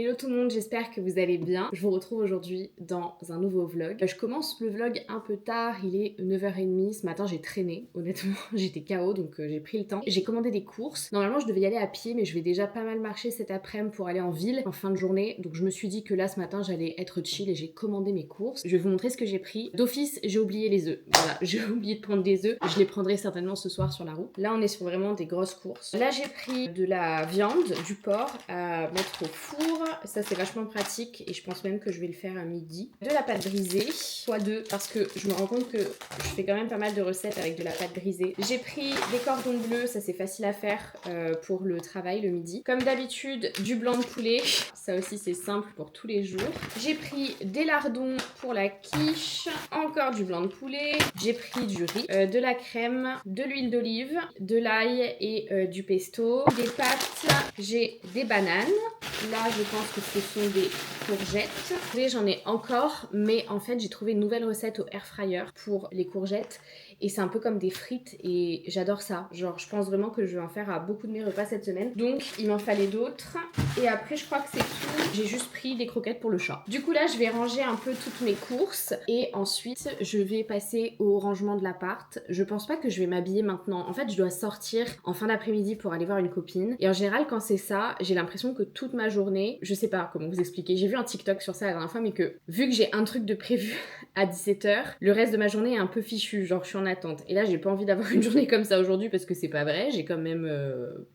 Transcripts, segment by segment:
Hello tout le monde, j'espère que vous allez bien. Je vous retrouve aujourd'hui dans un nouveau vlog. Je commence le vlog un peu tard, il est 9h30. Ce matin j'ai traîné, honnêtement, j'étais KO donc j'ai pris le temps. J'ai commandé des courses. Normalement je devais y aller à pied mais je vais déjà pas mal marcher cet après-midi pour aller en ville en fin de journée. Donc je me suis dit que là ce matin j'allais être chill et j'ai commandé mes courses. Je vais vous montrer ce que j'ai pris. D'office j'ai oublié les œufs. Voilà, j'ai oublié de prendre des œufs. Je les prendrai certainement ce soir sur la route. Là on est sur vraiment des grosses courses. Là j'ai pris de la viande, du porc à mettre au four. Ça c'est vachement pratique et je pense même que je vais le faire à midi. De la pâte brisée, x2 parce que je me rends compte que je fais quand même pas mal de recettes avec de la pâte brisée. J'ai pris des cordons bleus, ça c'est facile à faire pour le travail le midi. Comme d'habitude, du blanc de poulet, ça aussi c'est simple pour tous les jours. J'ai pris des lardons pour la quiche, encore du blanc de poulet. J'ai pris du riz, de la crème, de l'huile d'olive, de l'ail et du pesto. Des pâtes, j'ai des bananes. Là, je pense que ce sont des courgettes. Et j'en ai encore, mais en fait, j'ai trouvé une nouvelle recette au air fryer pour les courgettes. Et c'est un peu comme des frites et j'adore ça. Genre, je pense vraiment que je vais en faire à beaucoup de mes repas cette semaine. Donc, il m'en fallait d'autres. Et après, je crois que c'est tout. J'ai juste pris des croquettes pour le chat. Du coup, là, je vais ranger un peu toutes mes courses. Et ensuite, je vais passer au rangement de l'appart. Je pense pas que je vais m'habiller maintenant. En fait, je dois sortir en fin d'après-midi pour aller voir une copine. Et en général, quand c'est ça, j'ai l'impression que toute ma journée, je sais pas comment vous expliquer. J'ai vu un TikTok sur ça la dernière fois, mais que vu que j'ai un truc de prévu à 17h, le reste de ma journée est un peu fichu. Genre, je suis en attente. Et là, j'ai pas envie d'avoir une journée comme ça aujourd'hui parce que c'est pas vrai. J'ai quand même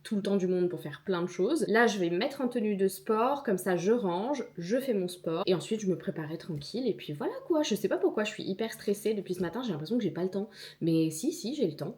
tout le temps du monde pour faire plein de choses. Là, je vais me mettre en tenue de sport. Comme ça, je range, je fais mon sport. Et ensuite, je me préparerai tranquille. Et puis voilà quoi. Je sais pas pourquoi je suis hyper stressée depuis ce matin. J'ai l'impression que j'ai pas le temps. Mais si, j'ai le temps.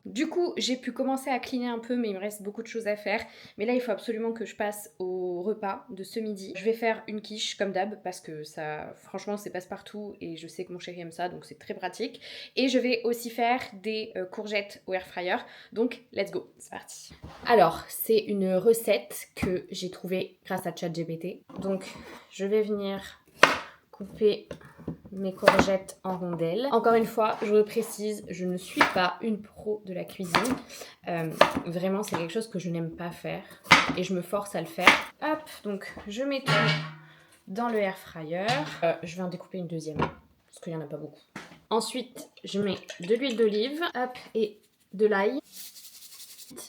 Du coup, j'ai pu commencer à cleaner un peu, mais il me reste beaucoup de choses à faire. Mais là, il faut absolument que je passe au repas de ce midi. Je vais faire une quiche, comme d'hab, parce que ça, franchement, c'est passe-partout et je sais que mon chéri aime ça, donc c'est très pratique. Et je vais aussi faire des courgettes au air fryer. Donc, let's go, c'est parti. Alors, c'est une recette que j'ai trouvée grâce à ChatGPT. Donc, je vais venir couper mes courgettes en rondelles. Encore une fois, je le précise, je ne suis pas une pro de la cuisine. Vraiment, c'est quelque chose que je n'aime pas faire et je me force à le faire. Hop, donc je mets tout dans le air fryer. Je vais en découper une deuxième parce qu'il n'y en a pas beaucoup. Ensuite, je mets de l'huile d'olive, hop, et de l'ail.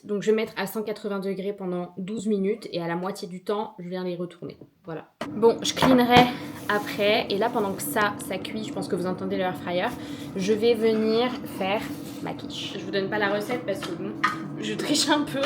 Donc je vais mettre à 180 degrés pendant 12 minutes et à la moitié du temps, je viens les retourner. Voilà. Bon, je cleanerai après et là pendant que ça cuit, je pense que vous entendez le air fryer, je vais venir faire ma quiche. Je vous donne pas la recette parce que bon, je triche un peu.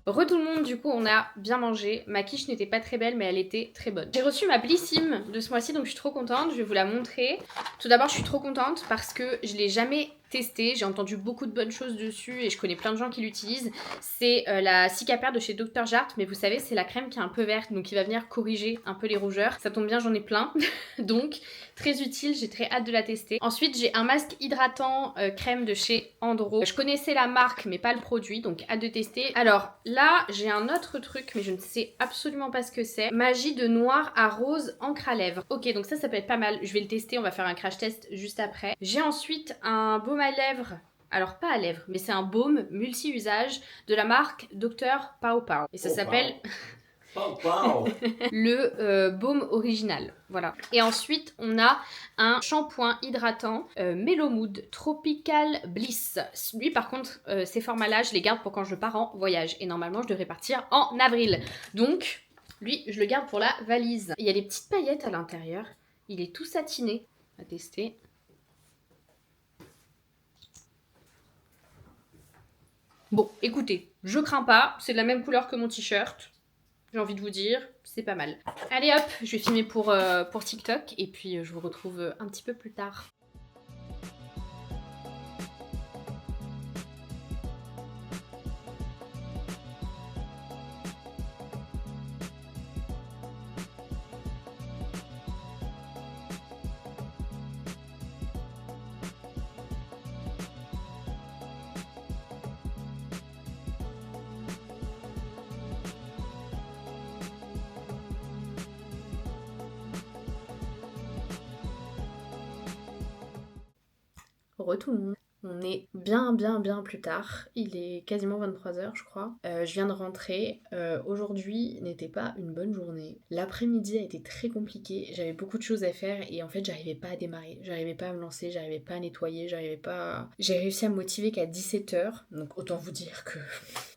Re tout le monde, du coup on a bien mangé. Ma quiche n'était pas très belle mais elle était très bonne. J'ai reçu ma Blissim de ce mois-ci donc je suis trop contente, je vais vous la montrer. Tout d'abord je suis trop contente parce que je l'ai jamais testé, j'ai entendu beaucoup de bonnes choses dessus et je connais plein de gens qui l'utilisent. C'est la Cicapair de chez Dr Jart, mais vous savez c'est la crème qui est un peu verte donc qui va venir corriger un peu les rougeurs. Ça tombe bien, j'en ai plein donc très utile, j'ai très hâte de la tester. Ensuite j'ai un masque hydratant crème de chez Andro. Je connaissais la marque mais pas le produit donc hâte de tester. Alors là j'ai un autre truc mais je ne sais absolument pas ce que c'est. Magie de noir à rose encre à lèvres. Ok, donc ça peut être pas mal, je vais le tester, on va faire un crash test juste après. J'ai ensuite un baume à lèvres, alors pas à lèvres, mais c'est un baume multi-usage de la marque Dr Pau Pau. Et ça s'appelle... le baume original, voilà. Et ensuite on a un shampoing hydratant Mellow Mood Tropical Bliss. Lui par contre ces formats là je les garde pour quand je pars en voyage et normalement je devrais partir en avril, donc lui je le garde pour la valise. Il y a des petites paillettes à l'intérieur, il est tout satiné, à tester. Bon écoutez, je crains pas, c'est de la même couleur que mon t-shirt. J'ai envie de vous dire, c'est pas mal. Allez hop, je vais filmer pour TikTok et puis je vous retrouve un petit peu plus tard. Re tout le monde. On est bien plus tard. Il est quasiment 23 h je crois. Je viens de rentrer. Aujourd'hui n'était pas une bonne journée. L'après-midi a été très compliqué. J'avais beaucoup de choses à faire et en fait j'arrivais pas à démarrer. J'arrivais pas à me lancer, j'arrivais pas à nettoyer, j'arrivais pas à... J'ai réussi à me motiver qu'à 17 h. Donc autant vous dire que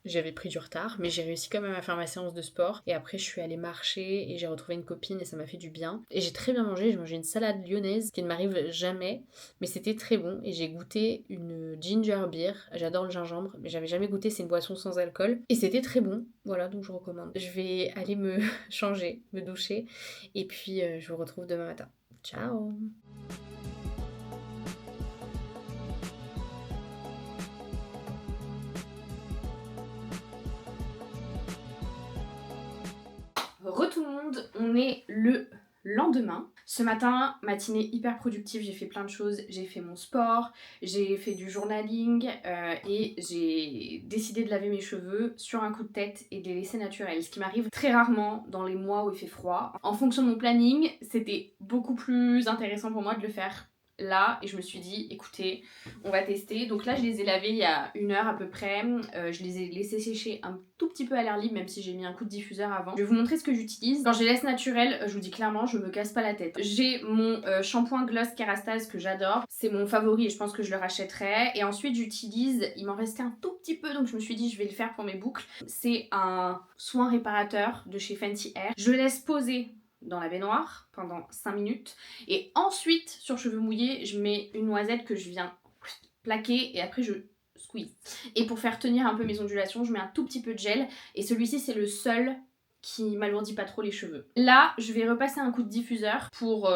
j'avais pris du retard. Mais j'ai réussi quand même à faire ma séance de sport. Et après je suis allée marcher et j'ai retrouvé une copine et ça m'a fait du bien. Et j'ai très bien mangé. J'ai mangé une salade lyonnaise qui ne m'arrive jamais. Mais c'était très bon et j'ai goûté une ginger beer. J'adore le gingembre, mais j'avais jamais goûté, c'est une boisson sans alcool. Et c'était très bon, voilà, donc je recommande. Je vais aller me changer, me doucher, et puis je vous retrouve demain matin. Ciao! Re tout le monde, on est le lendemain. Ce matin, matinée hyper productive, j'ai fait plein de choses. J'ai fait mon sport, j'ai fait du journaling et j'ai décidé de laver mes cheveux sur un coup de tête et de les laisser naturels. Ce qui m'arrive très rarement dans les mois où il fait froid. En fonction de mon planning, c'était beaucoup plus intéressant pour moi de le faire là et je me suis dit écoutez on va tester. Donc là je les ai lavés il y a 1 heure à peu près, je les ai laissés sécher un tout petit peu à l'air libre même si j'ai mis un coup de diffuseur avant. Je vais vous montrer ce que j'utilise. Quand je les laisse naturels, je vous dis clairement je me casse pas la tête. J'ai mon shampoing Gloss Kerastase que j'adore, c'est mon favori et je pense que je le rachèterai. Et ensuite j'utilise, il m'en restait un tout petit peu donc je me suis dit je vais le faire pour mes boucles. C'est un soin réparateur de chez Fenty Hair. Je le laisse poser dans la baignoire pendant 5 minutes et ensuite sur cheveux mouillés je mets une noisette que je viens plaquer et après je squeeze. Et pour faire tenir un peu mes ondulations je mets un tout petit peu de gel et celui-ci c'est le seul qui m'alourdit pas trop les cheveux. Là je vais repasser un coup de diffuseur pour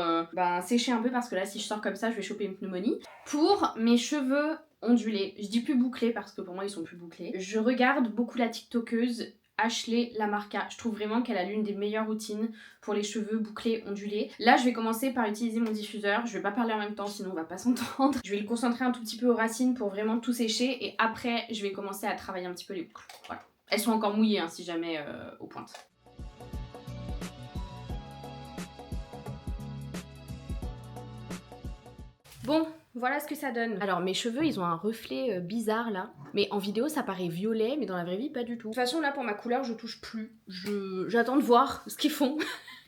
sécher un peu parce que là si je sors comme ça je vais choper une pneumonie. Pour mes cheveux ondulés, je dis plus bouclés parce que pour moi ils sont plus bouclés, je regarde beaucoup la tiktokeuse Ashley Lamarca. Je trouve vraiment qu'elle a l'une des meilleures routines pour les cheveux bouclés, ondulés. Là, je vais commencer par utiliser mon diffuseur. Je vais pas parler en même temps, sinon on va pas s'entendre. Je vais le concentrer un tout petit peu aux racines pour vraiment tout sécher. Et après, je vais commencer à travailler un petit peu les boucles. Voilà. Elles sont encore mouillées, hein, si jamais aux pointes. Bon, voilà ce que ça donne. Alors mes cheveux ils ont un reflet bizarre là. Mais en vidéo ça paraît violet mais dans la vraie vie pas du tout. De toute façon là pour ma couleur je touche plus. J'attends de voir ce qu'ils font.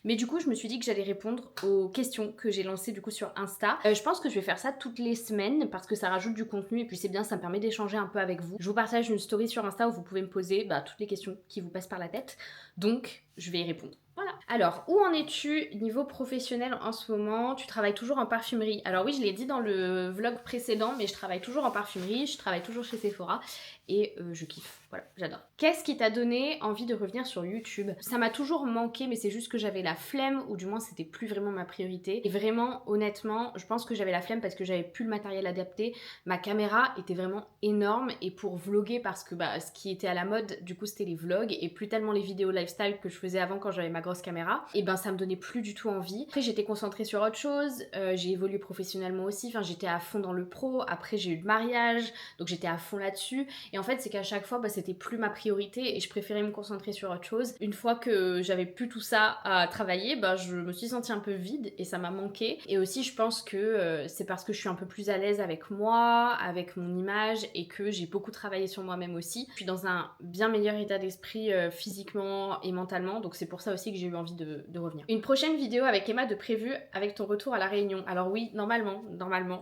Mais du coup je me suis dit que j'allais répondre aux questions que j'ai lancées du coup sur Insta. Je pense que je vais faire ça toutes les semaines parce que ça rajoute du contenu et puis c'est bien, ça me permet d'échanger un peu avec vous. Je vous partage une story sur Insta où vous pouvez me poser toutes les questions qui vous passent par la tête. Donc je vais y répondre. Voilà. Alors, où en es-tu niveau professionnel en ce moment? Tu travailles toujours en parfumerie. Alors oui, je l'ai dit dans le vlog précédent, mais je travaille toujours en parfumerie, je travaille toujours chez Sephora et je kiffe. Voilà, j'adore. Qu'est-ce qui t'a donné envie de revenir sur YouTube? Ça m'a toujours manqué, mais c'est juste que j'avais la flemme, ou du moins c'était plus vraiment ma priorité. Et vraiment, honnêtement, je pense que j'avais la flemme parce que j'avais plus le matériel adapté. Ma caméra était vraiment énorme et pour vlogger, parce que ce qui était à la mode, du coup c'était les vlogs et plus tellement les vidéos lifestyle que je faisais avant quand j'avais ma grosse caméra, et ça me donnait plus du tout envie. Après j'étais concentrée sur autre chose, j'ai évolué professionnellement aussi, enfin j'étais à fond dans le pro, après j'ai eu le mariage, donc j'étais à fond là-dessus. Et en fait c'est qu'à chaque fois c'était plus ma priorité et je préférais me concentrer sur autre chose. Une fois que j'avais plus tout ça à travailler, je me suis sentie un peu vide et ça m'a manqué. Et aussi je pense que c'est parce que je suis un peu plus à l'aise avec moi, avec mon image et que j'ai beaucoup travaillé sur moi-même aussi. Je suis dans un bien meilleur état d'esprit physiquement et mentalement, donc c'est pour ça aussi que j'ai eu envie de revenir. Une prochaine vidéo avec Emma de prévu avec ton retour à La Réunion. Alors oui, normalement,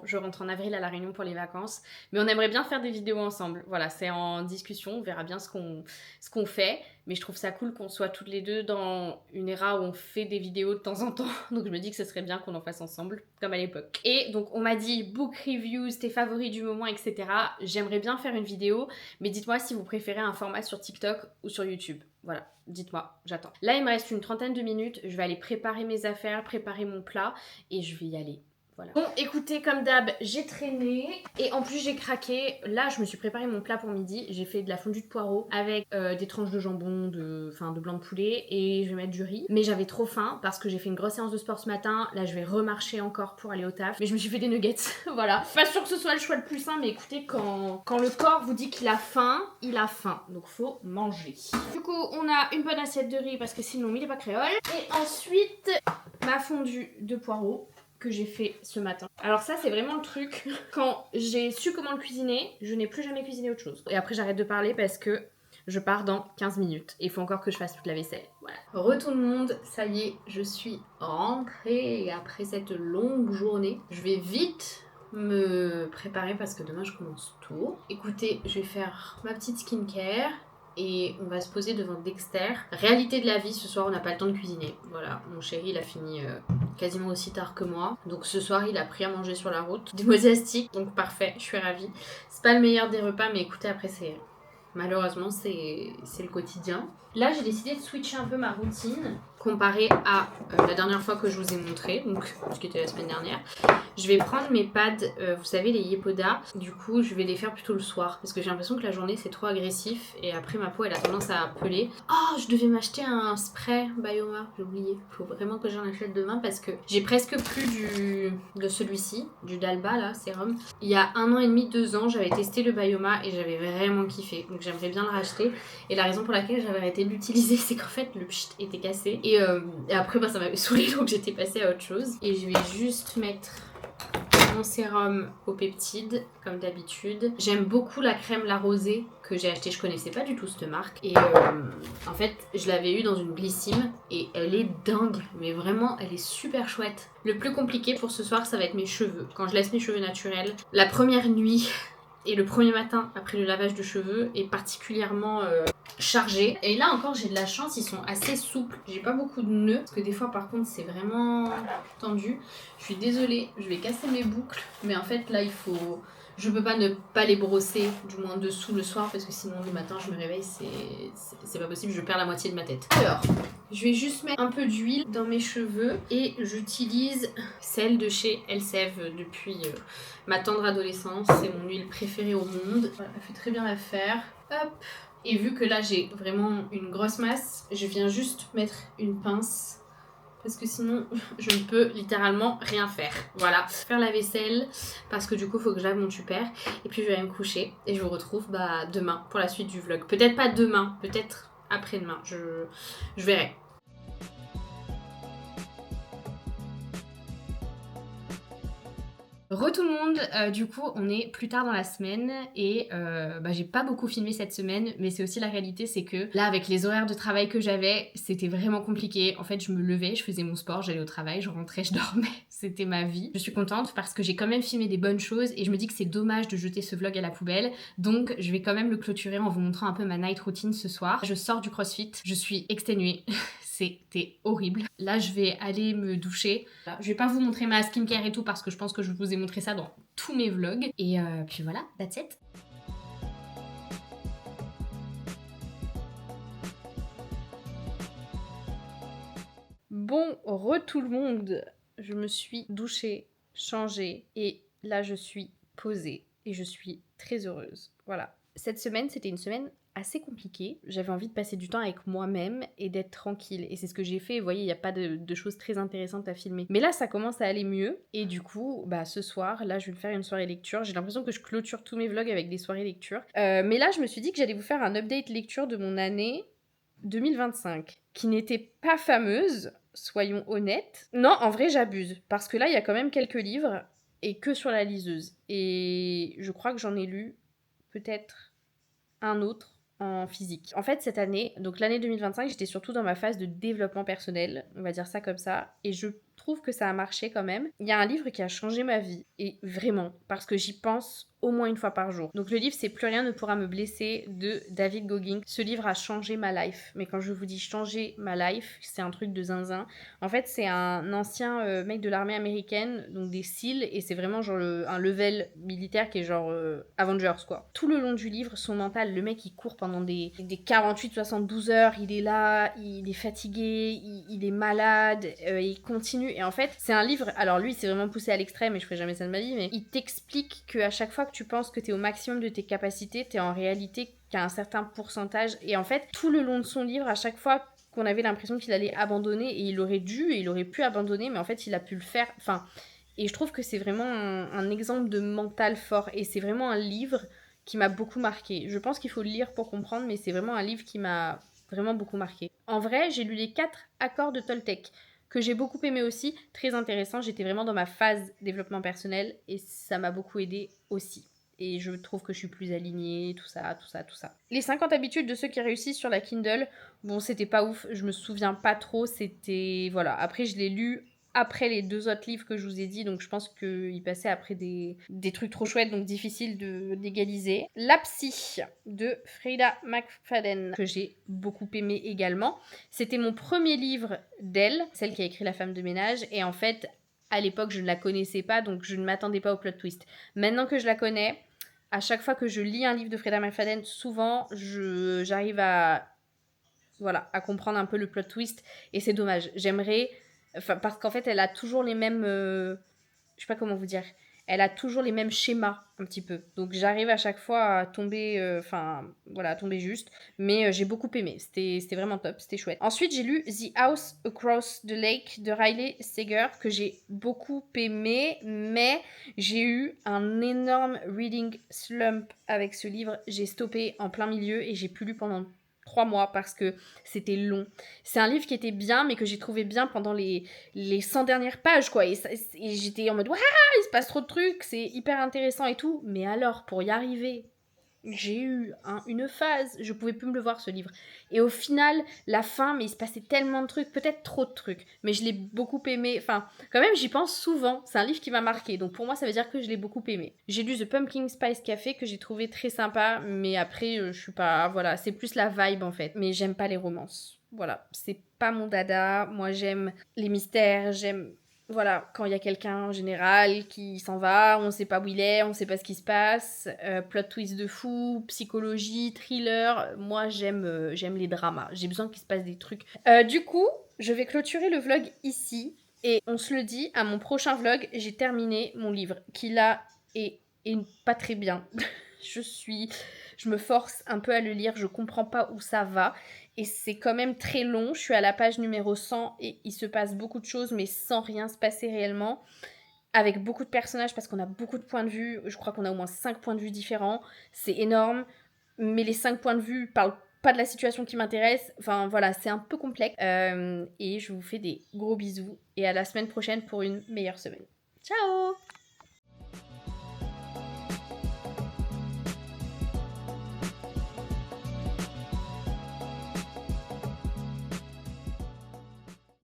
je rentre en avril à La Réunion pour les vacances, mais on aimerait bien faire des vidéos ensemble. Voilà, c'est en discussion, on verra bien ce qu'on fait, mais je trouve ça cool qu'on soit toutes les deux dans une era où on fait des vidéos de temps en temps, donc je me dis que ce serait bien qu'on en fasse ensemble, comme à l'époque. Et donc on m'a dit book reviews, tes favoris du moment, etc. J'aimerais bien faire une vidéo, mais dites-moi si vous préférez un format sur TikTok ou sur YouTube. Voilà, dites-moi, j'attends. Là il me reste une trentaine de minutes, je vais aller préparer mes affaires, préparer mon plat, et je vais y aller. Voilà. Bon, écoutez, comme d'hab, j'ai traîné et en plus j'ai craqué. Là, je me suis préparé mon plat pour midi. J'ai fait de la fondue de poireaux avec des tranches de jambon, de blanc de poulet, et je vais mettre du riz. Mais j'avais trop faim parce que j'ai fait une grosse séance de sport ce matin. Là, je vais remarcher encore pour aller au taf. Mais je me suis fait des nuggets. Voilà. Pas sûr que ce soit le choix le plus sain, mais écoutez, quand le corps vous dit qu'il a faim, il a faim. Donc faut manger. Du coup, on a une bonne assiette de riz parce que sinon il est pas créole. Et ensuite, ma fondue de poireaux. que j'ai fait ce matin. Alors ça, c'est vraiment le truc. Quand j'ai su comment le cuisiner, je n'ai plus jamais cuisiné autre chose. Et après, j'arrête de parler parce que je pars dans 15 minutes. Et il faut encore que je fasse toute la vaisselle. Voilà. Retour le monde, ça y est, je suis rentrée. Et après cette longue journée, je vais vite me préparer parce que demain, je commence tôt. Écoutez, je vais faire ma petite skincare. Et on va se poser devant Dexter. Réalité de la vie, ce soir on n'a pas le temps de cuisiner. Voilà, mon chéri il a fini quasiment aussi tard que moi. Donc ce soir il a pris à manger sur la route. Des mosastiques, donc parfait, je suis ravie. C'est pas le meilleur des repas, mais écoutez, après c'est... Malheureusement c'est le quotidien. Là j'ai décidé de switcher un peu ma routine comparé à la dernière fois que je vous ai montré, donc ce qui était la semaine dernière. Je vais prendre mes pads, vous savez les Yepoda, du coup je vais les faire plutôt le soir parce que j'ai l'impression que la journée c'est trop agressif et après ma peau elle a tendance à peler. Oh, je devais m'acheter un spray Bioma, j'ai oublié, faut vraiment que j'en achète demain parce que j'ai presque plus de celui-ci, du Dalba là, sérum. Il y a 1 an et demi, 2 ans, j'avais testé le Bioma et j'avais vraiment kiffé, donc j'aimerais bien le racheter. Et la raison pour laquelle j'avais arrêté de l'utiliser c'est qu'en fait le pchit était cassé et après bah, ça m'avait saoulé donc j'étais passée à autre chose. Et je vais juste mettre mon sérum aux peptides comme d'habitude. J'aime beaucoup la crème La Rosée que j'ai achetée, je connaissais pas du tout cette marque et en fait je l'avais eu dans une glycine et elle est dingue, mais vraiment elle est super chouette. Le plus compliqué pour ce soir ça va être mes cheveux. Quand je laisse mes cheveux naturels, la première nuit et le premier matin après le lavage de cheveux est particulièrement chargé. Et là encore j'ai de la chance, ils sont assez souples. J'ai pas beaucoup de nœuds parce que des fois par contre c'est vraiment tendu. Je suis désolée, je vais casser mes boucles. Mais en fait là il faut... Je peux pas ne pas les brosser, du moins dessous le soir, parce que sinon le matin je me réveille, c'est pas possible, je perds la moitié de ma tête. Alors, je vais juste mettre un peu d'huile dans mes cheveux et j'utilise celle de chez Elseve depuis ma tendre adolescence. C'est mon huile préférée au monde. Voilà, elle fait très bien l'affaire. Hop. Et vu que là j'ai vraiment une grosse masse, je viens juste mettre une pince. Parce que sinon, je ne peux littéralement rien faire. Voilà. Faire la vaisselle, parce que du coup, il faut que je lave mon tupper. Et puis, je vais aller me coucher. Et je vous retrouve demain pour la suite du vlog. Peut-être pas demain, peut-être après-demain. Je verrai. Tout le monde, du coup on est plus tard dans la semaine et j'ai pas beaucoup filmé cette semaine, mais c'est aussi la réalité, c'est que là avec les horaires de travail que j'avais, c'était vraiment compliqué. En fait je me levais, je faisais mon sport, j'allais au travail, je rentrais, je dormais, c'était ma vie. Je suis contente parce que j'ai quand même filmé des bonnes choses et je me dis que c'est dommage de jeter ce vlog à la poubelle, donc je vais quand même le clôturer en vous montrant un peu ma night routine ce soir. Je sors du crossfit, je suis exténuée. C'était horrible. Là, je vais aller me doucher. Je vais pas vous montrer ma skincare et tout parce que je pense que je vous ai montré ça dans tous mes vlogs. Et puis voilà, that's it. Bon, tout le monde. Je me suis douchée, changée et là, je suis posée et je suis très heureuse. Voilà. Cette semaine, c'était une semaine assez compliqué. J'avais envie de passer du temps avec moi-même et d'être tranquille. Et c'est ce que j'ai fait. Vous voyez, il n'y a pas de choses très intéressantes à filmer. Mais là, ça commence à aller mieux. Et du coup, ce soir, là, je vais me faire une soirée lecture. J'ai l'impression que je clôture tous mes vlogs avec des soirées lecture. Mais là, je me suis dit que j'allais vous faire un update lecture de mon année 2025, qui n'était pas fameuse, soyons honnêtes. Non, en vrai, j'abuse. Parce que là, il y a quand même quelques livres et que sur la liseuse. Et je crois que j'en ai lu peut-être un autre en physique. En fait, cette année, donc l'année 2025, j'étais surtout dans ma phase de développement personnel, on va dire ça comme ça, et je trouve que ça a marché quand même. Il y a un livre qui a changé ma vie, et vraiment, parce que j'y pense au moins une fois par jour. Donc le livre, c'est Plus rien ne pourra me blesser de David Goggins. Ce livre a changé ma life, mais quand je vous dis changer ma life, c'est un truc de zinzin. En fait, c'est un ancien mec de l'armée américaine, donc des SEAL, et c'est vraiment genre un level militaire qui est genre Avengers quoi. Tout le long du livre, son mental, le mec il court pendant des 48-72 heures, il est là, il est fatigué, il est malade, il continue, et en fait, c'est un livre, alors lui c'est vraiment poussé à l'extrême, et je ferai jamais ça de ma vie, mais il t'explique qu'à chaque fois que tu penses que t'es au maximum de tes capacités, t'es en réalité qu'à un certain pourcentage, et en fait, tout le long de son livre, à chaque fois qu'on avait l'impression qu'il allait abandonner, et il aurait dû, et il aurait pu abandonner, mais en fait, il a pu le faire, enfin, et je trouve que c'est vraiment un exemple de mental fort, et c'est vraiment un livre qui m'a beaucoup marqué. Je pense qu'il faut le lire pour comprendre, mais c'est vraiment un livre qui m'a vraiment beaucoup marqué. En vrai, j'ai lu les 4 accords de Toltec. que j'ai beaucoup aimé aussi, très intéressant. J'étais vraiment dans ma phase développement personnel et ça m'a beaucoup aidé aussi. Et je trouve que je suis plus alignée, tout ça, tout ça, tout ça. Les 50 habitudes de ceux qui réussissent sur la Kindle, bon, c'était pas ouf, je me souviens pas trop, c'était... Voilà, après je l'ai lu après les 2 autres livres que je vous ai dit, donc je pense qu'il passait après des trucs trop chouettes, donc difficile d'égaliser. La psy de Freida McFadden, que j'ai beaucoup aimé également. C'était mon premier livre d'elle, celle qui a écrit La femme de ménage, et en fait, à l'époque, je ne la connaissais pas, donc je ne m'attendais pas au plot twist. Maintenant que je la connais, à chaque fois que je lis un livre de Freida McFadden, souvent, j'arrive à comprendre un peu le plot twist, et c'est dommage. J'aimerais... Enfin, parce qu'en fait, elle a toujours les mêmes... je sais pas comment vous dire. Elle a toujours les mêmes schémas, un petit peu. Donc, j'arrive à chaque fois à tomber... à tomber juste. Mais j'ai beaucoup aimé. C'était vraiment top. C'était chouette. Ensuite, j'ai lu The House Across the Lake de Riley Sager, que j'ai beaucoup aimé. Mais j'ai eu un énorme reading slump avec ce livre. J'ai stoppé en plein milieu et j'ai plus lu pendant 3 mois parce que c'était long. C'est un livre qui était bien, mais que j'ai trouvé bien pendant les 100 dernières pages, quoi. Et j'étais en mode, waouh, il se passe trop de trucs, c'est hyper intéressant et tout. Mais alors, pour y arriver, j'ai eu une phase, je pouvais plus me le voir ce livre. Et au final, la fin, mais il se passait tellement de trucs, peut-être trop de trucs, mais je l'ai beaucoup aimé. Enfin, quand même, j'y pense souvent. C'est un livre qui m'a marqué, donc pour moi, ça veut dire que je l'ai beaucoup aimé. J'ai lu The Pumpkin Spice Café que j'ai trouvé très sympa, mais après, je suis pas. Voilà, c'est plus la vibe en fait. Mais j'aime pas les romances. Voilà, c'est pas mon dada. Moi, j'aime les mystères, j'aime voilà, quand il y a quelqu'un en général qui s'en va, on sait pas où il est, on sait pas ce qui se passe, plot twist de fou, psychologie, thriller, moi j'aime les dramas, j'ai besoin qu'il se passe des trucs. Du coup, je vais clôturer le vlog ici, et on se le dit, à mon prochain vlog, j'ai terminé mon livre, qui là est pas très bien. Je me force un peu à le lire, je comprends pas où ça va. Et c'est quand même très long, je suis à la page numéro 100 et il se passe beaucoup de choses mais sans rien se passer réellement. Avec beaucoup de personnages parce qu'on a beaucoup de points de vue, je crois qu'on a au moins 5 points de vue différents. C'est énorme, mais les 5 points de vue parlent pas de la situation qui m'intéresse. Enfin voilà, c'est un peu complexe. Et je vous fais des gros bisous et à la semaine prochaine pour une meilleure semaine. Ciao!